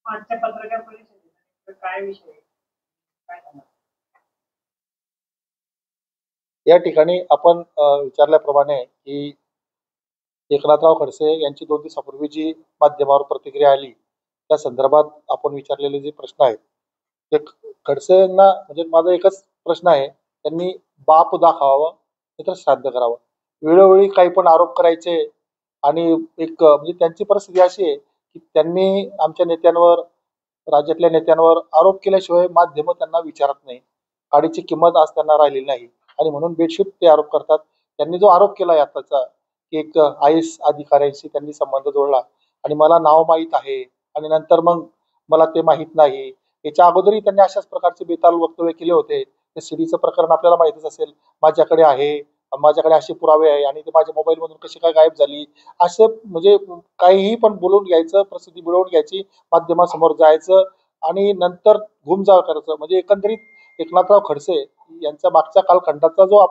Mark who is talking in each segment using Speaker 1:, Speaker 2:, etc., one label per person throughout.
Speaker 1: आजच्या पत्रकार परिषदेत काय विषय काय सांगणार?
Speaker 2: या ठिकाणी आपण विचारल्याप्रमाणे की एकनाथराव खडसे यांची 2 दिवसापूर्वी जी माध्यमावर प्रतिक्रिया आली त्या संदर्भात आपण विचारलेले जे प्रश्न आहेत ते खडसेंना म्हणजे माझा एकच प्रश्न आहे, त्यांनी बाप दाखवावं नाहीतर श्राद्ध करावं. वेळोवेळी काही पण आरोप करायचे आणि एक म्हणजे त्यांची परिस्थिती अशी आहे की त्यांनी आमच्या नेत्यांवर, राज्यातल्या नेत्यांवर आरोप केल्याशिवाय माध्यमं त्यांना विचारत नाही. काडीची किंमत आज त्यांना राहिलेली नाही आणि म्हणून बेडशीट ते आरोप करतात. त्यांनी जो आरोप केलाय आताचा की एक IAS अधिकाऱ्यांशी त्यांनी संबंध जोडला आणि मला नाव माहीत आहे आणि नंतर मग मला ते माहीत नाही. याच्या अगोदरही त्यांनी अशाच प्रकारचे बेताल वक्तव्य केले होते. ते सीडीचं प्रकरण आपल्याला माहितच असेल. माझ्याकडे आहे, माझ्याकडे असे पुरावे आहे आणि ते माझ्या मोबाईल मधून कशी काय गायब झाली, असं म्हणजे काहीही पण बोलून घ्यायचं, प्रसिद्धी मिळवून घ्यायची, माध्यमासमोर जायचं आणि नंतर घुमजाव करायचं. म्हणजे एकंदरीत एकनाथराव खडसे यांचा मागच्या कालखंडाचा जो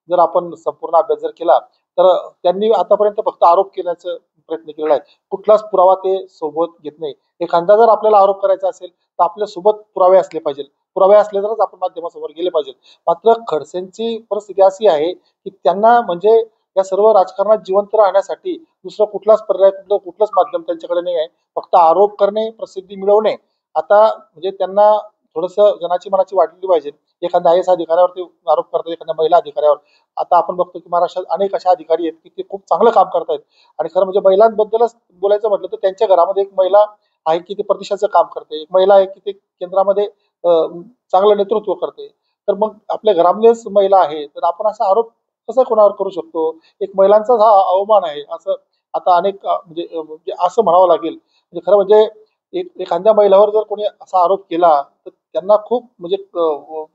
Speaker 2: जर आपण संपूर्ण अभ्यास जर केला तर त्यांनी आतापर्यंत फक्त आरोप केल्याचा प्रयत्न केलेला आहे. कुठलाच पुरावा ते सोबत घेत नाही. एखादा जर आपल्याला आरोप करायचा असेल तर आपल्या सोबत पुरावे असले पाहिजे. पुरावे असले तरच आपण माध्यमासमोर गेले पाहिजे. मात्र खडसेंची परिस्थिती अशी आहे की त्यांना म्हणजे या सर्व राजकारणात जिवंत राहण्यासाठी दुसरा कुठलाच पर्याय, कुठलंच माध्यम त्यांच्याकडे नाही आहे. फक्त आरोप करणे, प्रसिद्धी मिळवणे. आता म्हणजे त्यांना थोडंसं जनाची मनाची वाटली पाहिजे. एखाद्या IAS अधिकाऱ्यावरती आरोप करतात, एखाद्या महिला अधिकाऱ्यावर. आता आपण बघतो की महाराष्ट्रात अनेक अशा अधिकारी आहेत की ते खूप चांगलं काम करतायत आणि खरं म्हणजे महिलांबद्दलच बोलायचं म्हटलं तर त्यांच्या घरामध्ये एक महिला आहे की ते प्रतिष्ठाचं काम करते, एक महिला आहे की ते केंद्रामध्ये चांगलं नेतृत्व करते. तर मग आपल्या घरामध्येच महिला आहे तर आपण असा आरोप कसा कोणावर करू शकतो? एक महिलांचाच हा अवमान आहे असं आता अनेक म्हणजे असं म्हणावं लागेल. म्हणजे खरं म्हणजे एखाद्या महिलावर जर कोणी असा आरोप केला तर त्यांना खूप म्हणजे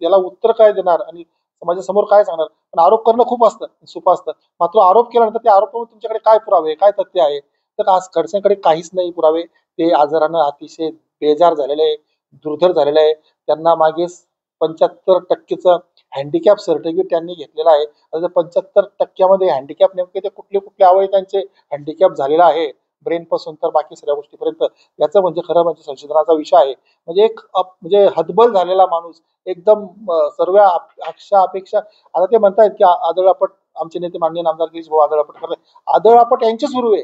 Speaker 2: याला उत्तर काय देणार आणि समाजासमोर काय सांगणार? पण आरोप करणं खूप असतं, सोपं असतं. मात्र आरोप केल्यानंतर त्या आरोपावर तुमच्याकडे काय पुरावे, काय तथ्य आहे? तर आज खडसेंकडे काहीच नाही पुरावे. ते आजारानं अतिशय बेजार झालेले आहे, दुर्धर झालेले आहे. त्यांना मागे 75% हँडिकॅप सर्टिफिकेट त्यांनी घेतलेलं आहे. आता 75% हँडिकॅप नेमके ते कुठले कुठले अवयव त्यांचे हँडिकॅप झालेला आहे, ब्रेन पासून तर बाकी सगळ्या गोष्टीपर्यंत. याचं म्हणजे खरं म्हणजे संशोधनाचा विषय आहे. म्हणजे एक म्हणजे हतबल झालेला माणूस एकदम सर्व अपेक्षा. आता ते म्हणतायत की आदळआपट आमचे नेते माननीय नामदार गिरीश भाऊ आदळआपट करतायत. आदळआपट यांची सुरू आहे.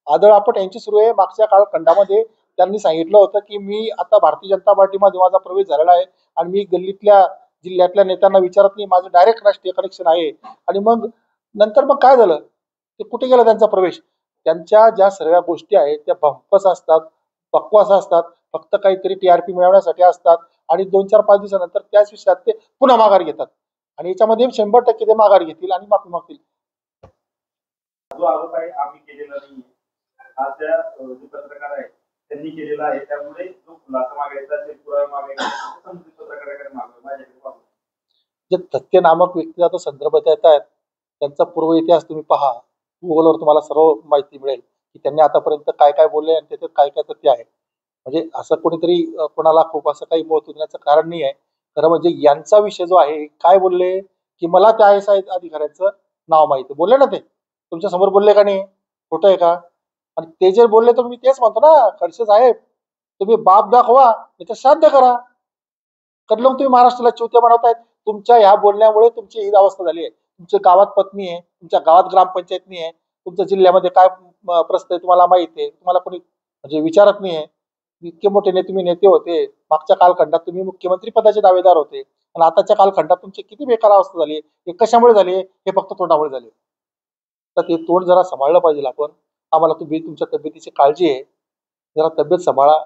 Speaker 2: आदळआपट यांची सुरू आहे. मागच्या कालखंडामध्ये त्यांनी सांगितलं होतं की मी आता भारतीय जनता पार्टीमध्ये माझा प्रवेश झालेला आहे आणि मी गल्लीतल्या जिल्ह्यातल्या नेत्यांना विचारत नाही, माझं डायरेक्ट राष्ट्रीय कनेक्शन आहे. आणि मग नंतर मग काय झालं? ते कुठे गेला त्यांचा प्रवेश? त्यांच्या ज्या सर्व गोष्टी आहेत त्या भंपस असतात, बकवास असतात, फक्त काहीतरी TRP मिळवण्यासाठी असतात आणि 2-4-5 दिवसानंतर त्याच विषयात ते पुन्हा माघार घेतात आणि याच्यामध्ये 100% ते माघार घेतील आणि माफी मागतील.
Speaker 3: जो आरोप आहे आम्ही केलेला नाही, हा त्या जे पत्रकार आहे त्यांनी केलेला आहे. त्यामुळे जो खुलासा मागायचा असेल, पुरावे मागायचे संबंधित पत्रकाराकडे मागावे, माझ्याकडे पाहू.
Speaker 2: जे तथ्य नामक व्यक्तीचा तो संदर्भ देत आहेत त्यांचा पूर्व इतिहास तुम्ही पहा. गुगलवर तुम्हाला सर्व माहिती मिळेल की त्यांनी आतापर्यंत काय काय बोलले आणि त्याच्यात काय काय तथ्य आहे. म्हणजे असं कोणीतरी कोणाला खूप असं काही महत्व देण्याचं कारण नाही आहे. खरं म्हणजे यांचा विषय जो आहे काय बोलले की मला त्या IAS अधिकाऱ्याचं नाव माहिती बोलले ना, ते तुमच्या समोर बोलले का नाही? खोटं आहे का? आणि ते जर बोलले तर मी तेच म्हणतो ना, खडसे साहेब तुम्ही बाप दाखवा नाही श्राद्ध करा. कधलं तुम्ही महाराष्ट्राला चिवत्या बनवतायत. तुमच्या ह्या बोलण्यामुळे तुमची ही अवस्था झाली आहे. तुमच्या गावात पत्नी आहे, तुमच्या गावात ग्रामपंचायत नाही आहे, तुमच्या जिल्ह्यामध्ये काय प्रश्न आहे तुम्हाला माहिती आहे, तुम्हाला कोणी म्हणजे विचारत नाही आहे. इतके मोठे तुम्ही नेते होते, मागच्या कालखंडात तुम्ही मुख्यमंत्री पदाचे दावेदार होते आणि आताच्या कालखंडात तुमची किती बेकार अवस्था झाली. हे कशामुळे झाली? हे फक्त तोंडामुळे झाले. तर ते तोंड जरा सांभाळलं पाहिजे आपण. आम्हाला तुम्ही तुमच्या तब्येतीची काळजी आहे, जरा तब्येत सांभाळा.